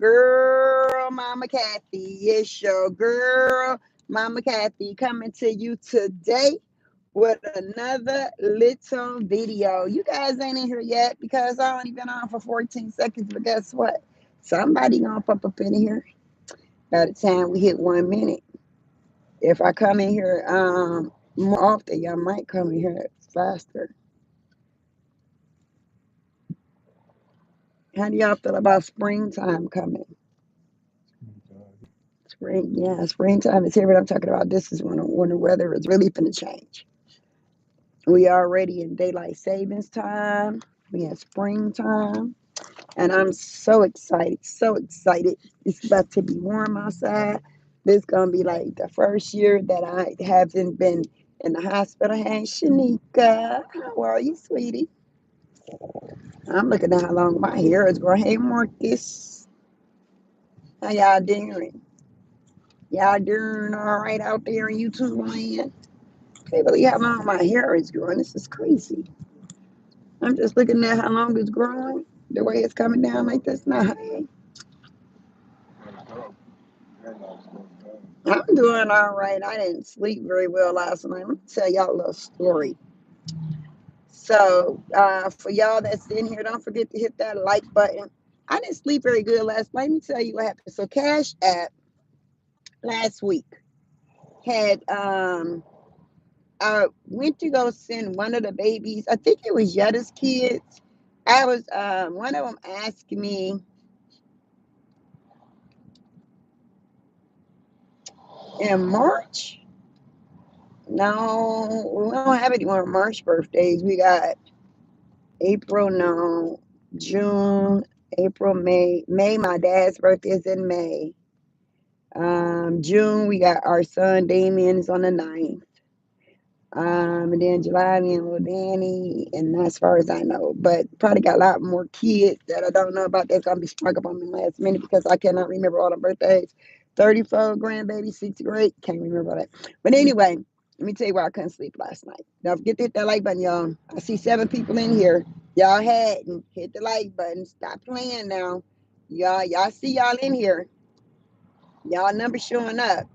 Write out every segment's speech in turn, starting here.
girl, Mama Kathy. It's your girl, Mama Kathy, coming to you today with another little video. You guys ain't in here yet because I only been on for 14 seconds, but guess what? Somebody gonna pop up in here by the time we hit 1 minute. If I come in here more often, y'all might come in here faster. How do y'all feel about springtime coming? Spring, yeah, springtime is here. What I'm talking about, this is when the weather is really finna change. We already in daylight savings time. We in springtime, and I'm so excited, so excited. It's about to be warm outside. This gonna be like the first year that I haven't been in the hospital. Hey, Shanika, how are you, sweetie? I'm looking at how long my hair is growing. Hey, Marcus, how y'all doing? Y'all doing all right out there in YouTube land? Can't believe how long my hair is growing. This is crazy. I'm just looking at how long it's growing. The way it's coming down like this now. Hey, I'm doing all right. I didn't sleep very well last night. Let me tell y'all a little story. So, for y'all that's in here, don't forget to hit that like button. I didn't sleep very good last night. Let me tell you what happened. So, Cash App last week had I went to go send one of the babies. I think it was Yetta's kids. I was one of them asked me in March. No, we don't have any more March birthdays. We got April, no, June, April, May. May, my dad's birthday is in May. June, we got our son Damien is on the 9th. And then July, me and little Danny, and as far as I know, but probably got a lot more kids that I don't know about that's gonna be sprung up on me last minute because I cannot remember all the birthdays. 34 grandbaby, 6th grade, can't remember all that. But anyway, let me tell you why I couldn't sleep last night. Don't forget to hit that like button, y'all. I see 7 people in here. Y'all hadn't hit the like button. Stop playing now. Y'all see y'all in here. Y'all number showing up.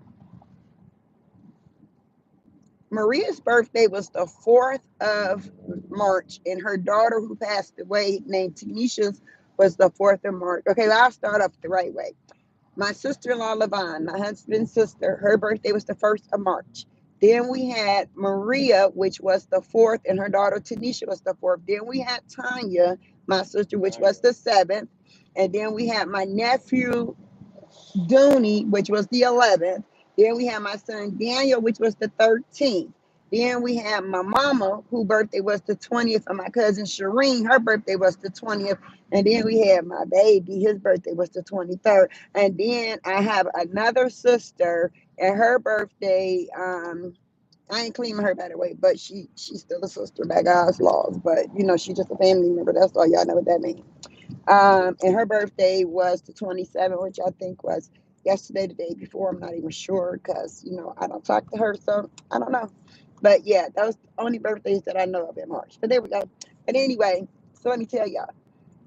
Maria's birthday was the 4th of March, and her daughter, who passed away, named Tanisha, was the 4th of March. Okay, well, I'll start off the right way. My sister in law, Levon, my husband's sister, her birthday was the 1st of March. Then we had Maria, which was the 4th, and her daughter, Tanisha, was the 4th. Then we had Tanya, my sister, which was the 7th. And then we had my nephew, Dooney, which was the 11th. Then we had my son Daniel, which was the 13th. Then we had my mama, whose birthday was the 20th, and my cousin Shireen, her birthday was the 20th. And then we had my baby, his birthday was the 23rd. And then I have another sister, and her birthday, I ain't claiming her by the way, but she's still a sister by God's laws. But you know, she's just a family member. That's all y'all know what that means. And her birthday was the 27th, which I think was yesterday, the day before. I'm not even sure because, you know, I don't talk to her, so I don't know. But yeah, those the only birthdays that I know of in March. But there we go. But anyway, so let me tell y'all.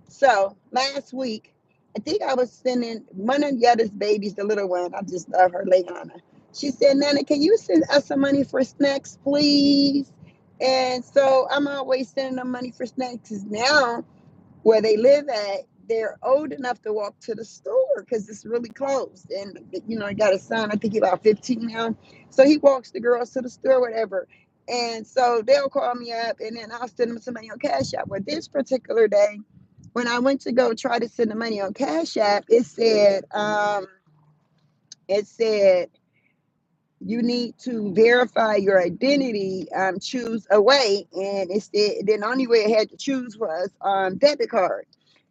So last week, I think I was sending one of Yetta's babies, the little one. I just love her, Leanna. She said, Nana, can you send us some money for snacks, please? And so I'm always sending them money for snacks now where they live at, they're old enough to walk to the store because it's really close. And you know, he got a son, I think he's about 15 now. So he walks the girls to the store, whatever. And so they'll call me up and then I'll send them some money on Cash App. But this particular day, when I went to go try to send the money on Cash App, it said you need to verify your identity, choose a way, and it said then the only way it had to choose was debit card.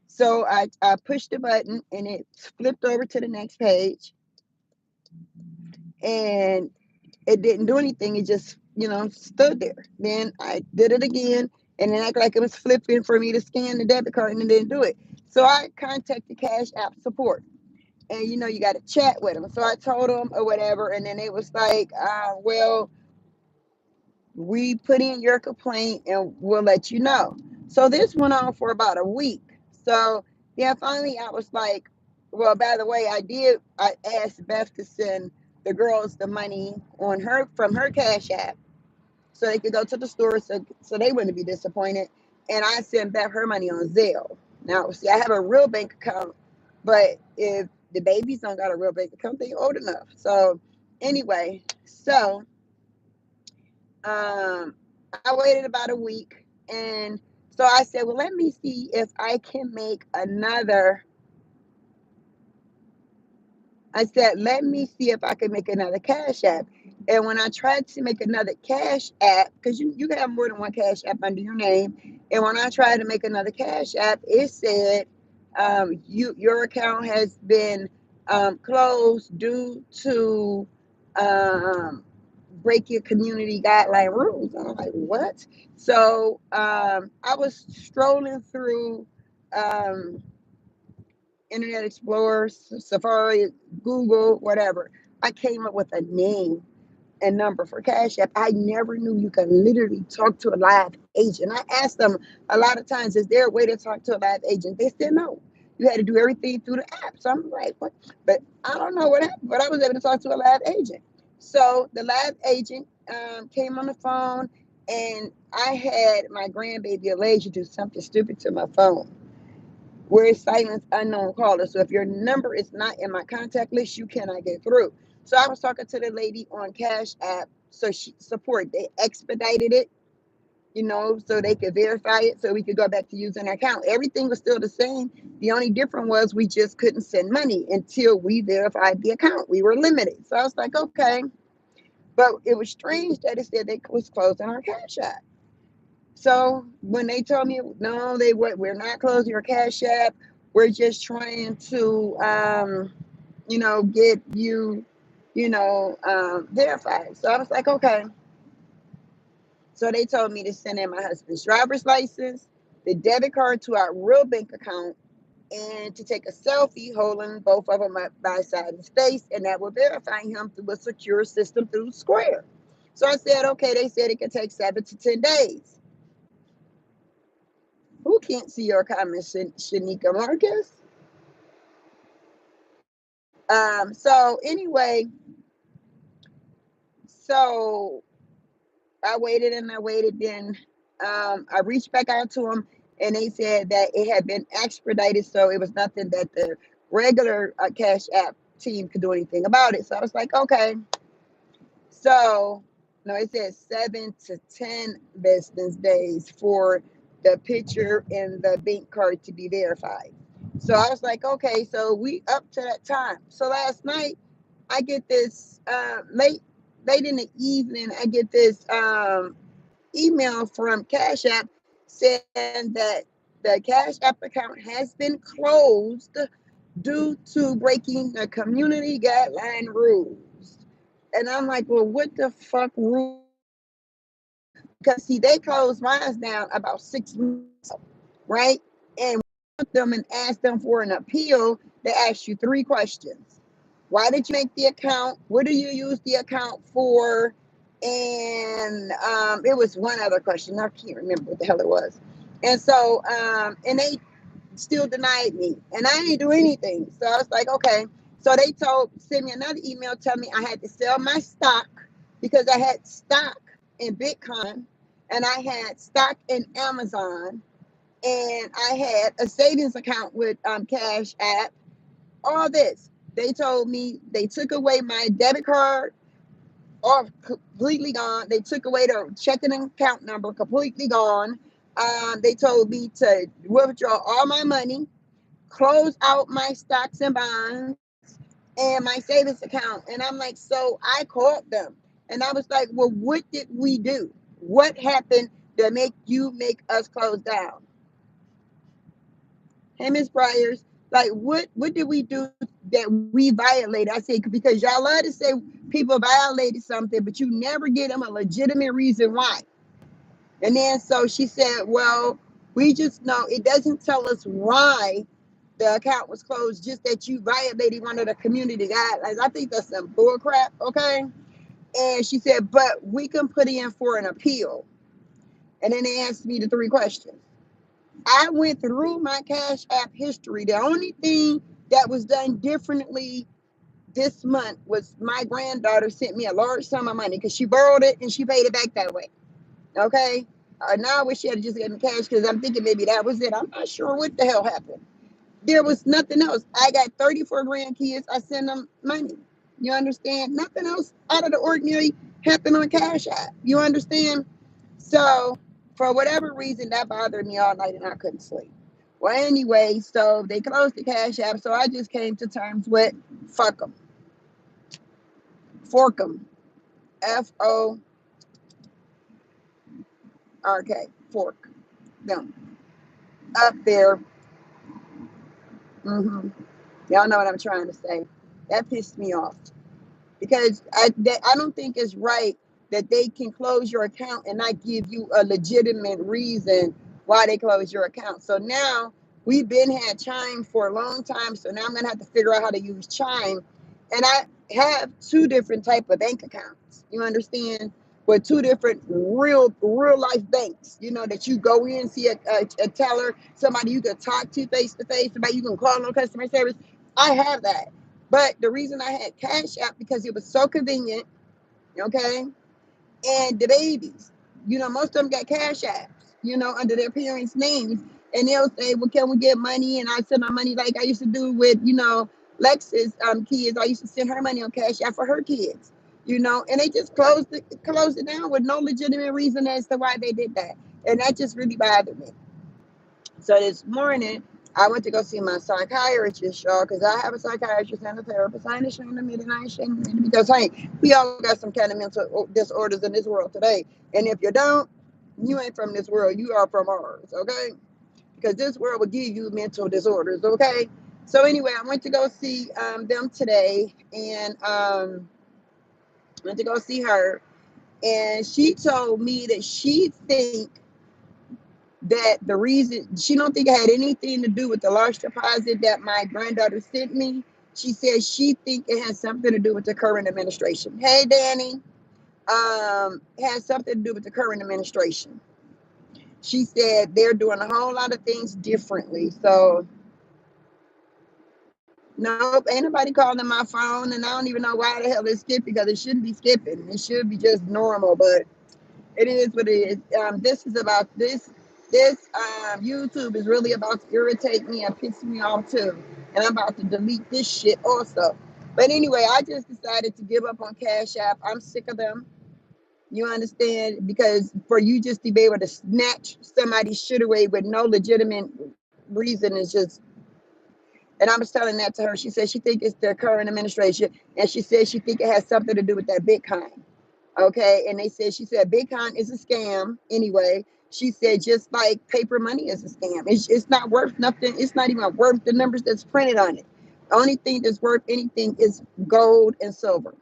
So I pushed the button and it flipped over to the next page and it didn't do anything. It just, you know, stood there. Then I did it again and it acted like it was flipping for me to scan the debit card and it didn't do it. So I contacted Cash App support and you know you got to chat with them. So I told them or whatever, and then it was like, well, we put in your complaint and we'll let you know. So this went on for about a week. So yeah, finally I was like, Well, by the way, I asked Beth to send the girls the money on her from her Cash App so they could go to the store so they wouldn't be disappointed. And I sent Beth her money on Zelle. Now, see, I have a real bank account, but if the babies don't got a real bank account, they old enough. So anyway, so I waited about a week, and so I said, well, let me see if I can make another. I said, let me see if I can make another Cash App. And when I tried to make another Cash App, because you can have more than one Cash App under your name, and when I tried to make another Cash App, it said your account has been closed due to um, breaking community guideline rules. And I'm like, what? So I was strolling through. Um, Internet Explorer, Safari, Google, whatever. I came up with a name and number for Cash App. I never knew you could literally talk to a live agent. I asked them a lot of times, is there a way to talk to a live agent? They said no. You had to do everything through the app. So I'm like, what? But I don't know what happened, but I was able to talk to a live agent. So the live agent came on the phone, and I had my grandbaby Elijah do something stupid to my phone where it's silence unknown caller. So if your number is not in my contact list, you cannot get through. So I was talking to the lady on Cash App, so she support. They expedited it, so they could verify it, so we could go back to using our account. Everything was still the same. The only difference was we just couldn't send money until we verified the account. We were limited. So I was like, okay. But it was strange that it said they was closing our Cash App. So when they told me no, we're not closing your Cash App. We're just trying to get you, verified. So I was like, okay. So they told me to send in my husband's driver's license, the debit card to our real bank account, and to take a selfie holding both of them up by side of his face, and that will verify him through a secure system through Square. So I said, okay. They said it could take 7 to 10 days. Who can't see your comments, Shanika Marcus? So anyway, so I waited and I waited. Then I reached back out to them, and they said that it had been expedited, so it was nothing that the regular Cash App team could do anything about it. So I was like, okay. So no, it says 7 to 10 business days for the picture and the bank card to be verified. So I was like, okay, so we up to that time. So last night I get this late in the evening, I get this email from Cash App saying that the Cash App account has been closed due to breaking the community guideline rules. And I'm like, well, what the fuck rule? Because see, they closed mine down about 6 months ago, right? And with them and asked them for an appeal, they asked you 3 questions. Why did you make the account? What do you use the account for? And it was one other question. I can't remember what the hell it was. And so, and they still denied me, and I didn't do anything. So I was like, okay. So they sent me another email telling me I had to sell my stock because I had stock in Bitcoin, and I had stock in Amazon, and I had a savings account with Cash App. All this. They told me they took away my debit card, off completely gone. They took away the checking account number, completely gone. They told me to withdraw all my money, close out my stocks and bonds and my savings account. And I'm like, so I called them and I was like, well, what did we do? What happened to make you make us close down? Hey, Miss Briars, like what did we do that we violated? I said, because y'all love to say people violated something, but you never give them a legitimate reason why. And then so she said, well, we just know it doesn't tell us why the account was closed, just that you violated one of the community guidelines. I think that's some bull crap, okay? And she said, but we can put in for an appeal. And then they asked me the 3 questions. I went through my Cash App history. The only thing that was done differently this month was my granddaughter sent me a large sum of money because she borrowed it and she paid it back that way. Okay. Now I wish she had just given me cash because I'm thinking maybe that was it. I'm not sure what the hell happened. There was nothing else. I got 34 grandkids. I send them money. You understand? Nothing else out of the ordinary happened on Cash App. You understand? So, for whatever reason, that bothered me all night and I couldn't sleep. Well, anyway, so they closed the Cash App. So I just came to terms with fuck them, fork them, FORK, fork them up there. hmm Y'all know what I'm trying to say. That pissed me off because I don't think it's right that they can close your account and not give you a legitimate reason why they close your account. So now we've been had Chime for a long time. So now I'm gonna have to figure out how to use Chime, and I have two different type of bank accounts. You understand? With two different real life banks. You know that you go in, see a teller, somebody you can talk to face, somebody you can call on customer service. I have that. But the reason I had Cash App because it was so convenient, okay? And the babies, most of them got Cash Apps, under their parents' names. And they'll say, well, can we get money? And I send my money like I used to do with, Lex's kids. I used to send her money on Cash App for her kids, and they just closed it down with no legitimate reason as to why they did that. And that just really bothered me. So this morning, I went to go see my psychiatrist, y'all, because I have a psychiatrist and a therapist. I ain't ashamed to admit it. I ain't ashamed to admit it because, hey, we all got some kind of mental disorders in this world today. And if you don't, you ain't from this world. You are from ours, okay? Because this world will give you mental disorders, okay? So anyway, I went to go see them today, and went to go see her. And she told me that she think that the reason she don't think it had anything to do with the large deposit that my granddaughter sent me. She says she think it has something to do with the current administration. Hey, Danny, has something to do with the current administration. She said they're doing a whole lot of things differently. So, nope, ain't nobody calling my phone, and I don't even know why the hell it's skipping because it shouldn't be skipping. It should be just normal, but it is what it is. This is about this. This YouTube is really about to irritate me and piss me off too. And I'm about to delete this shit also. But anyway, I just decided to give up on Cash App. I'm sick of them. You understand? Because for you just to be able to snatch somebody's shit away with no legitimate reason is just. And I was telling that to her. She said she think it's the current administration, and she said she think it has something to do with that Bitcoin. Okay. And she said Bitcoin is a scam anyway. She said just like paper money is a scam. It's not worth nothing. It's not even worth the numbers that's printed on it. The only thing that's worth anything is gold and silver,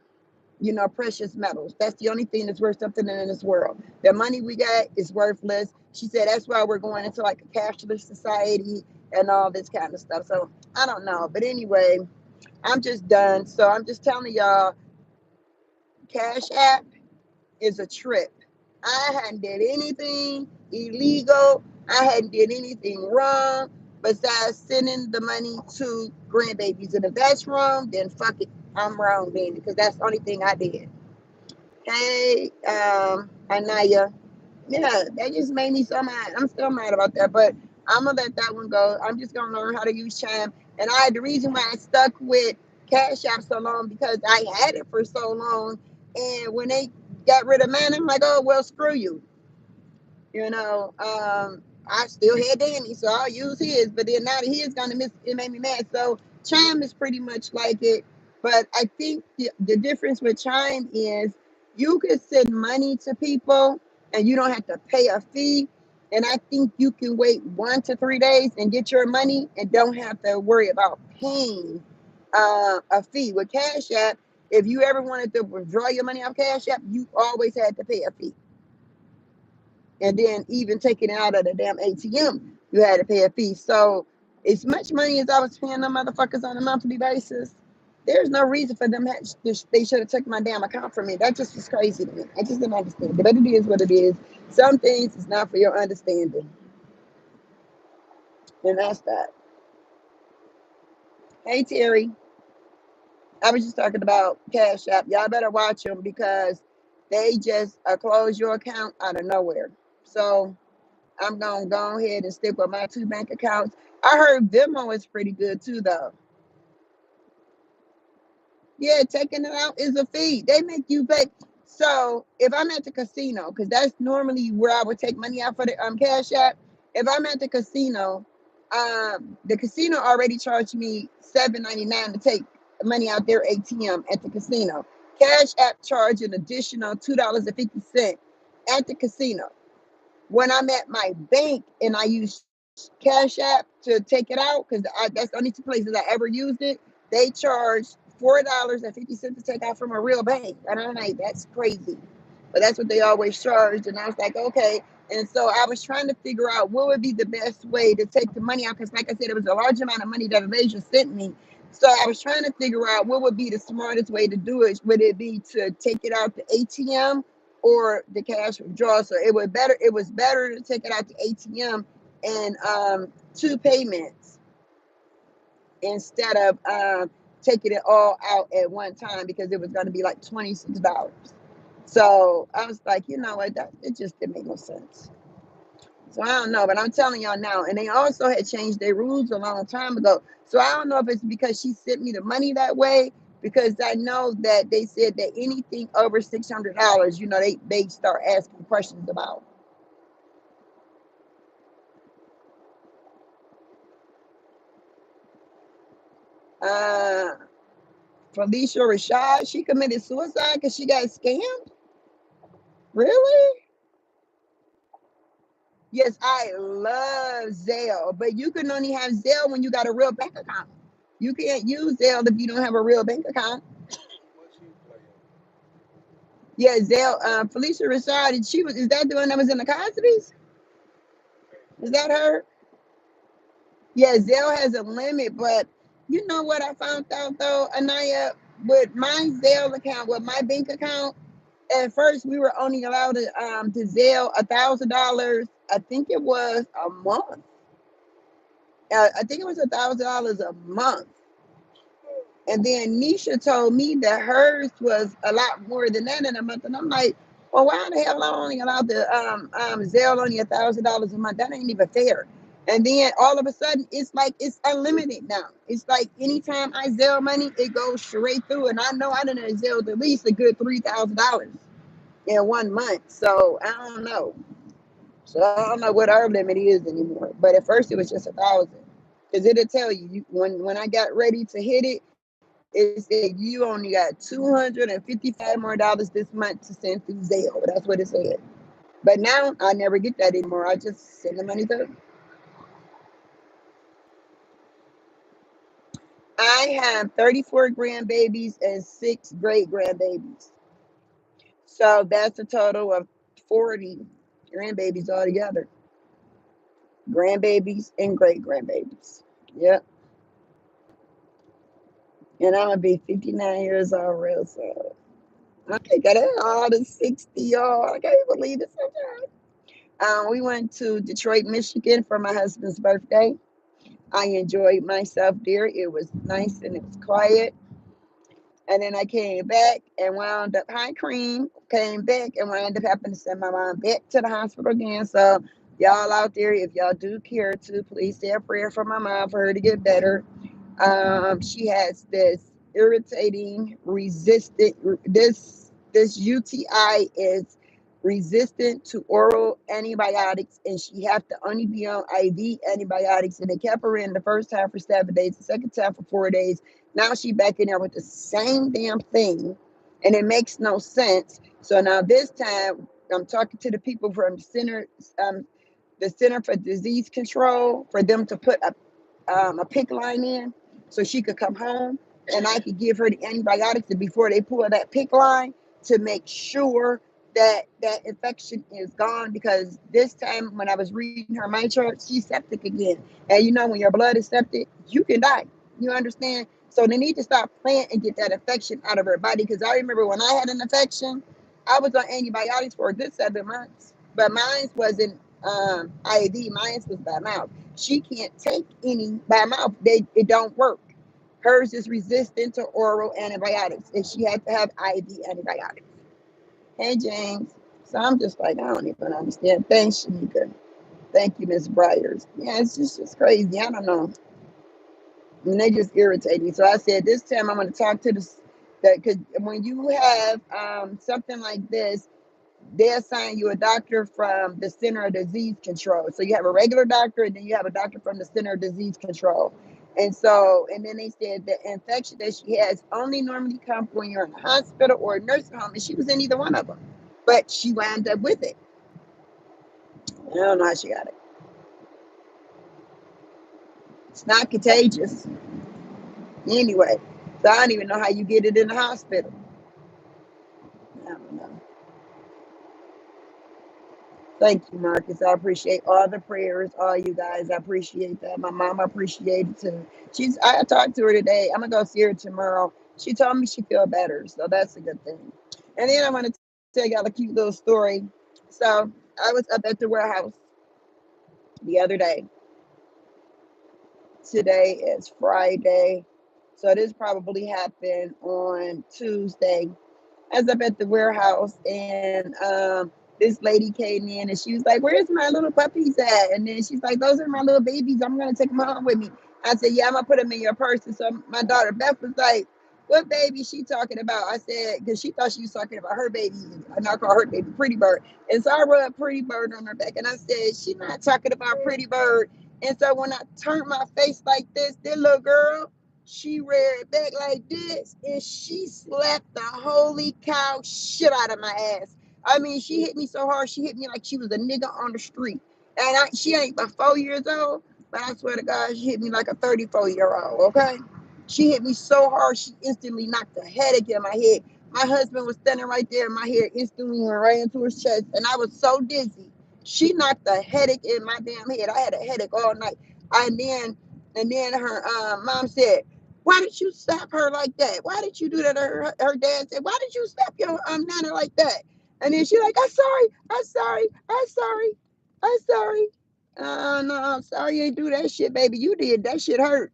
precious metals. That's the only thing that's worth something in this world. The money we got is worthless. She said that's why we're going into like a cashless society and all this kind of stuff. So I don't know. But anyway, I'm just done. So I'm just telling y'all, Cash App is a trip. I hadn't did anything illegal. I hadn't did anything wrong besides sending the money to grandbabies. And if that's wrong, then fuck it. I'm wrong then because that's the only thing I did. Hey, Anaya. Yeah, that just made me so mad. I'm still mad about that, but I'm gonna let that one go. I'm just gonna learn how to use Chime. And the reason why I stuck with Cash App so long because I had it for so long, and when they got rid of mine, I'm like, oh well, screw you. I still had Danny, so I'll use his. But then now that his gonna miss, it made me mad. So Chime is pretty much like it, but I think the difference with Chime is you could send money to people and you don't have to pay a fee. And I think you can wait 1 to 3 days and get your money and don't have to worry about paying a fee. With Cash App, if you ever wanted to withdraw your money off Cash App, you always had to pay a fee. And then even taking it out of the damn ATM, you had to pay a fee. So as much money as I was paying them motherfuckers on a monthly basis, there's no reason for them. They should have took my damn account from me. That just was crazy to me. I just didn't understand it. But it is what it is. Some things is not for your understanding. And that's that. Hey Terry, I was just talking about Cash App. Y'all better watch them because they just close your account out of nowhere. So I'm gonna go ahead and stick with my two bank accounts. I heard Venmo is pretty good too, though. Yeah, taking it out is a fee. They make you pay. So if I'm at the casino, because that's normally where I would take money out for the Cash App. If I'm at the casino already charged me $7.99 to take money out their ATM at the casino. Cash App charge an additional $2.50 at the casino. When I'm at my bank and I use Cash App to take it out, because that's the only two places I ever used it, they charge $4.50 to take out from a real bank. And I'm like, that's crazy. But that's what they always charged. And I was like, okay. And so I was trying to figure out what would be the best way to take the money out. Because, like I said, it was a large amount of money that Malaysia sent me. So I was trying to figure out what would be the smartest way to do it. Would it be to take it out the ATM or the cash withdrawal? So it was better to take it out the ATM and two payments instead of taking it all out at one time because it was going to be like $26. So I was like, you know what, it just didn't make no sense. So I don't know, but I'm telling y'all now. And they also had changed their rules a long time ago. So I don't know if it's because she sent me the money that way, because I know that they said that anything over $600, they start asking questions about. Uh, Felicia Rashad, she committed suicide because she got scammed. Really? Yes, I love Zelle, but you can only have Zelle when you got a real bank account. You can't use Zelle if you don't have a real bank account. Yeah, Zelle, Felicia Rashad, is that the one that was in the Cosby's? Is that her? Yeah, Zelle has a limit, but you know what I found out though, Anaya, with my Zelle account, with my bank account, at first we were only allowed to Zelle $1,000. I think it was a month. I think it was $1,000 a month. And then Nisha told me that hers was a lot more than that in a month. And I'm like, well, why the hell I only allowed the Zelle only $1,000 a month? That ain't even fair. And then all of a sudden, it's like it's unlimited now. It's like anytime I Zelle money, it goes straight through. And I know I didn't Zelle at least a good $3,000 in 1 month. So I don't know. So I don't know what our limit is anymore. But at first, it was just 1,000. Because it'll tell you, when I got ready to hit it, it said you only got $255 more this month to send through Zelle. That's what it said. But now I never get that anymore. I just send the money through. I have 34 grandbabies and 6 great grandbabies. So that's a total of 40 grandbabies altogether. Grandbabies and great grandbabies. Yep. And I'm gonna be 59 years old real soon. I got all the 60, y'all. I can't believe it sometimes. We went to Detroit, Michigan for my husband's birthday. I enjoyed myself there. It was nice and it was quiet. And then I came back and wound up high cream, came back and wound up having to send my mom back to the hospital again. So y'all out there, if y'all do care to, please say a prayer for my mom for her to get better. She has this irritating, resistant. This UTI is resistant to oral antibiotics, and she have to only be on IV antibiotics. And they kept her in the first time for 7 days, the second time for 4 days. Now she back in there with the same damn thing, and it makes no sense. So now this time, I'm talking to the people from the Center for Disease Control, for them to put a pick line in so she could come home and I could give her the antibiotics before they pull that pick line to make sure that that infection is gone, because this time when I was reading her my chart, she's septic again. And when your blood is septic, you can die. You understand? So they need to stop playing and get that infection out of her body. Because I remember when I had an infection, I was on antibiotics for a good 7 months, but mine wasn't IV. Mine was by mouth. She can't take any by mouth. It don't work. Hers is resistant to oral antibiotics, and she had to have IV antibiotics. Hey, James. So I'm just like, I don't even understand. Thanks, Shanika. Thank you, Miss Briars. Yeah, it's just crazy. I don't know. And they just irritate me. So I said, this time I'm going to talk to this. That because when you have something like this, they assign you a doctor from the Center of Disease Control. So you have a regular doctor, and then you have a doctor from the Center of Disease Control. And then they said the infection that she has only normally comes when you're in a hospital or a nursing home, and she was in either one of them. But she wound up with it. I don't know how she got it. It's not contagious anyway. So I don't even know how you get it in the hospital. I don't know. Thank you, Marcus. I appreciate all the prayers, all you guys. I appreciate that. My mom appreciated too. I talked to her today. I'm gonna go see her tomorrow. She told me she feel better, so that's a good thing. And then I'm gonna tell y'all a cute little story. So I was up at the warehouse the other day. Today is Friday, so this probably happened on Tuesday. I was up at the warehouse, and this lady came in and she was like, "Where's my little puppies at?" And then she's like, "Those are my little babies. I'm gonna take them home with me." I said, "Yeah, I'm gonna put them in your purse." And so my daughter Beth was like, "What baby she talking about?" I said, because she thought she was talking about her baby, and I call her baby Pretty Bird. And so I rubbed Pretty Bird on her back, and I said, "She's not talking about Pretty Bird." And so when I turned my face like this little girl, she reared back like this, and she slapped the holy cow shit out of my ass. I mean, she hit me so hard, she hit me like she was a nigga on the street. And she ain't but 4 years old, but I swear to God, she hit me like a 34-year-old, okay? She hit me so hard, she instantly knocked a headache in my head. My husband was standing right there, and my head instantly went right into his chest, and I was so dizzy. She knocked a headache in my damn head. I had a headache all night. And then her mom said, "Why did you slap her like that? Why did you do that?" Her dad said, "Why did you slap your nana like that?" And then she like, I'm sorry. No, I'm sorry you ain't do that shit, baby. You did. That shit hurt.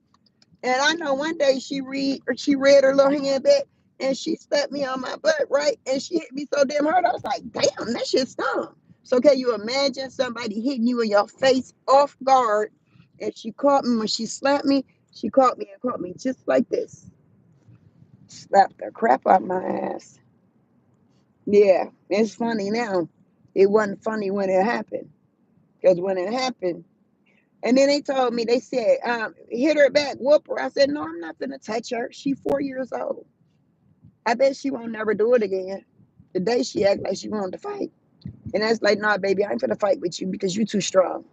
And I know one day she read her little hand back, and she slapped me on my butt, right? And she hit me so damn hard, I was like, damn, that shit stung. So can you imagine somebody hitting you in your face off guard? And she caught me when she slapped me. She caught me and caught me just like this. Slapped the crap out my ass. Yeah, it's funny now. It wasn't funny when it happened. Because when it happened, and then they told me, they said, hit her back, whoop her. I said, no, I'm not going to touch her. She's 4 years old. I bet she won't never do it again. The day she act like she wanted to fight. And that's like, nah, baby, I ain't going to fight with you because you too strong.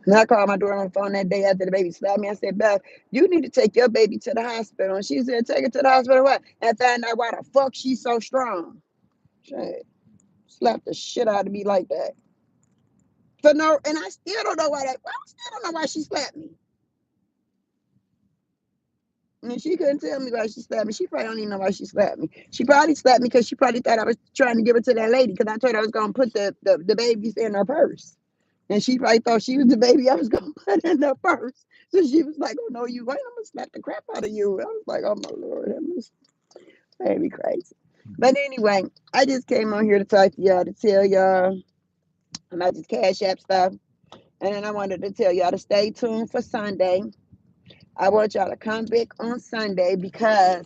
And I called my daughter on the phone that day after the baby slapped me. I said, Beth, you need to take your baby to the hospital. And she said, take her to the hospital what? And find out why the fuck she's so strong. Shit. Slapped the shit out of me like that. For no, and I still don't know why I still don't know why she slapped me. And she couldn't tell me why she slapped me. She probably don't even know why she slapped me. She probably slapped me because she probably thought I was trying to give it to that lady because I told her I was going to put the babies in her purse. And she probably thought she was the baby I was going to put in her purse. So she was like, oh, no, you ain't. I'm going to slap the crap out of you. I was like, oh, my Lord. That made me crazy. But anyway, I just came on here to talk to y'all to tell y'all about this Cash App stuff. And then I wanted to tell y'all to stay tuned for Sunday. I want y'all to come back on Sunday because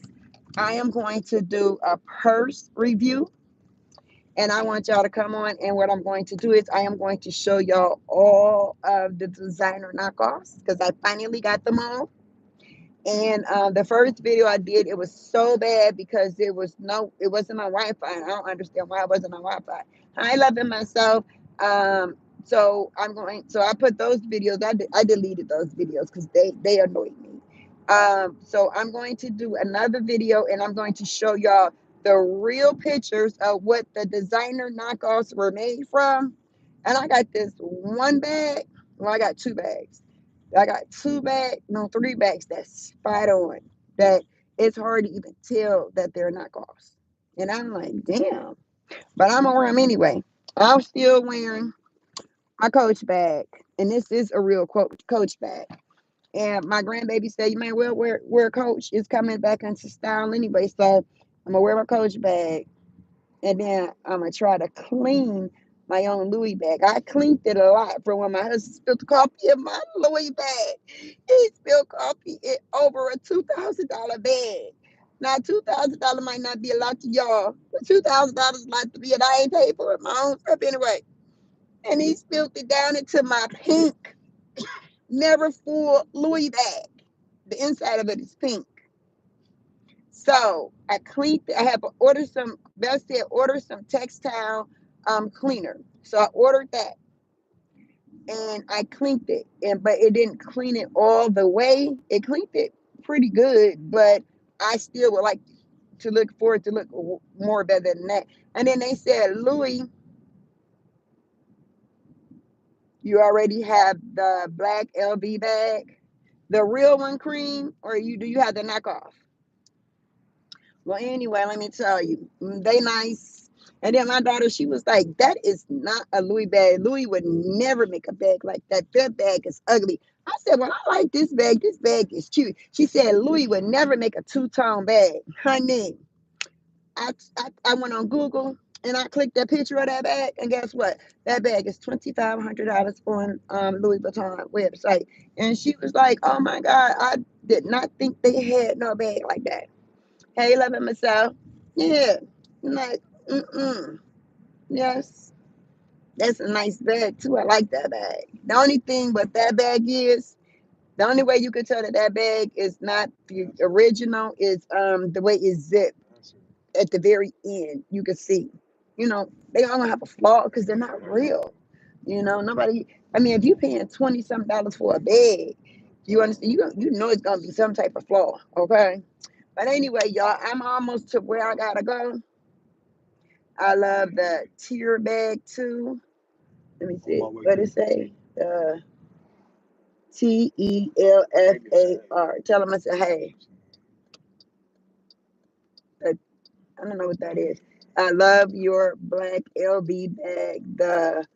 I am going to do a purse review. And I want y'all to come on. And what I'm going to do is I am going to show y'all all of the designer knockoffs because I finally got them all. And the first video I did, it was so bad because it wasn't on Wi-Fi. I don't understand why it wasn't on Wi-Fi. I love it myself. So I put those videos. I deleted those videos because they annoyed me. So I'm going to do another video and I'm going to show y'all the real pictures of what the designer knockoffs were made from. And I got this one bag. Well, I got two bags. I got three bags that's spot on. That it's hard to even tell that they're knockoffs. And I'm like, damn. But I'm gonna wear them anyway. I'm still wearing my Coach bag, and this is a real Coach bag. And my grandbaby said, you may well wear Coach. It's coming back into style anyway. So I'm gonna wear my Coach bag, and then I'm gonna try to clean my own Louis bag. I cleaned it a lot from when my husband spilled the coffee in my Louis bag. He spilled coffee in over a $2,000 bag. Now $2,000 might not be a lot to y'all, but $2,000 is a lot to me, and I ain't paid for it my own stuff anyway. And he spilled it down into my pink, never full Louis bag. The inside of it is pink. So I cleaned. I have ordered some. Beth said order some textile cleaner. So I ordered that and I cleaned it. But it didn't clean it all the way. It cleaned it pretty good, but I still would like to look forward to look more better than that. And then they said, Louis, you already have the black LV bag, the real one cream, or do you have the knockoff? Well, anyway, let me tell you, they nice. And then my daughter, she was like, that is not a Louis bag. Louis would never make a bag like that. That bag is ugly. I said, well, I like this bag. This bag is cute. She said, Louis would never make a two-tone bag. Honey, I went on Google and I clicked that picture of that bag. And guess what? That bag is $2,500 on Louis Vuitton website. And she was like, oh my God, I did not think they had no bag like that. Hey, loving myself. Yeah. I'm like, mm-mm. Yes. That's a nice bag too. I like that bag. The only thing with that bag is the only way you could tell that that bag is not the original is the way it's zipped at the very end. You can see, they all gonna have a flaw because they're not real. Nobody. I mean, if you paying 20 something dollars for a bag, you understand? You know it's gonna be some type of flaw. Okay. But anyway, y'all, I'm almost to where I gotta go. I love the tear bag too. Let me see. What it say? TELFAR. Tell them I said, hey, I don't know what that is. I love your black LV bag. The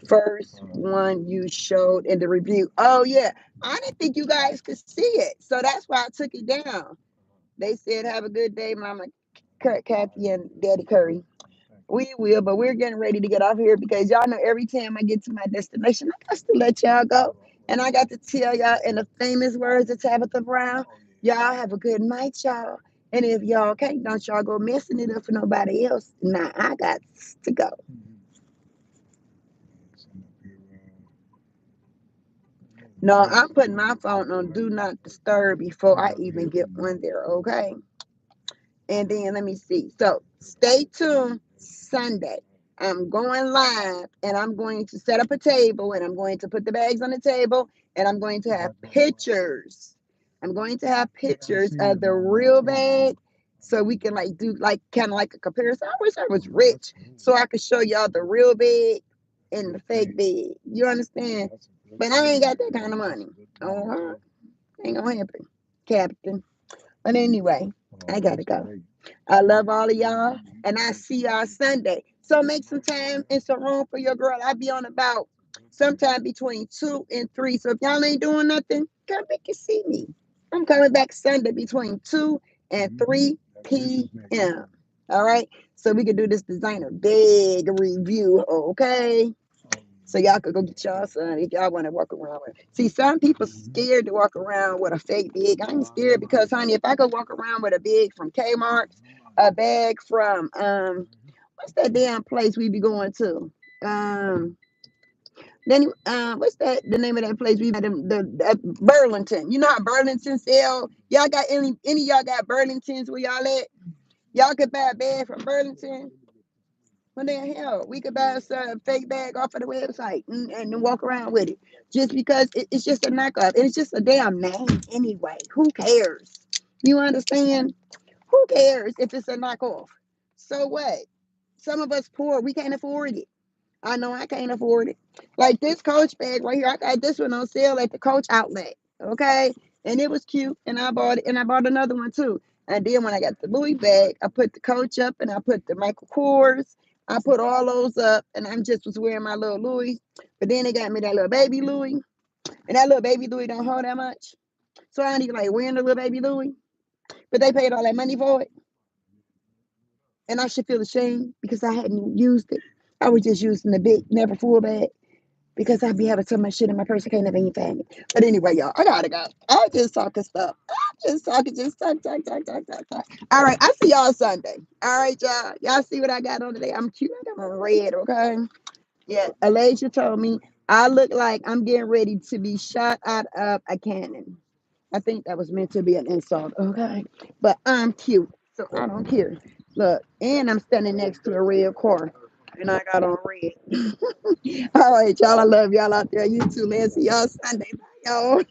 first one you showed in the review. Oh yeah. I didn't think you guys could see it. So that's why I took it down. They said, have a good day, Mama Kathy and Daddy Curry. We will, but we're getting ready to get off here because y'all know every time I get to my destination, I got to let y'all go. And I got to tell y'all in the famous words of Tabitha Brown, y'all have a good night, y'all. And if y'all can't, don't y'all go messing it up for nobody else. Nah, I got to go. No, I'm putting my phone on do not disturb before I even get on there, okay? And then let me see. So stay tuned Sunday. I'm going live and I'm going to set up a table and I'm going to put the bags on the table and I'm going to have pictures. I'm going to have pictures of the real bag so we can like do like kind of like a comparison. I wish I was rich so I could show y'all the real bag and the fake bag. You understand? But I ain't got that kind of money. Uh-huh. Ain't gonna happen, Captain. But anyway, I gotta go. I love all of y'all, and I see y'all Sunday. So make some time and some room for your girl. I'll be on about sometime between 2 and 3. So if y'all ain't doing nothing, come back and see me. I'm coming back Sunday between 2 and 3 p.m. All right. So we can do this designer big review. Okay. So y'all could go get y'all son if y'all want to walk around with. See, some people scared to walk around with a fake bag. I ain't scared because, honey, if I could walk around with a bag from Kmart, a bag from what's that damn place we be going to? Then what's that? The name of that place we the Burlington. You know how Burlington sell? Y'all got any of y'all got Burlingtons where y'all at? Y'all could buy a bag from Burlington. What the hell? We could buy us a fake bag off of the website and then walk around with it. Just because it's just a knockoff. And it's just a damn name anyway. Who cares? You understand? Who cares if it's a knockoff? So what? Some of us poor, we can't afford it. I know I can't afford it. Like this Coach bag right here, I got this one on sale at the Coach outlet. Okay. And it was cute. And I bought it. And I bought another one too. And then when I got the Louis bag, I put the Coach up and I put the Michael Kors. I put all those up and I just was wearing my little Louis. But then they got me that little baby Louis. And that little baby Louis don't hold that much. So I ain't even like wearing the little baby Louis. But they paid all that money for it. And I should feel ashamed because I hadn't used it. I was just using the big, never full bag because I be having so much shit in my purse. I can't never even find it. But anyway, y'all, I gotta go. I just talking stuff. I'm just talking, just talk. All right, I see y'all Sunday. All right, y'all. Y'all see what I got on today? I'm cute. I got on red, okay? Yeah, Alasia told me I look like I'm getting ready to be shot out of a cannon. I think that was meant to be an insult, okay? But I'm cute, so I don't care. Look, and I'm standing next to a red car, and I got on red. All right, y'all. I love y'all out there. You too, man. See y'all Sunday. Bye, y'all.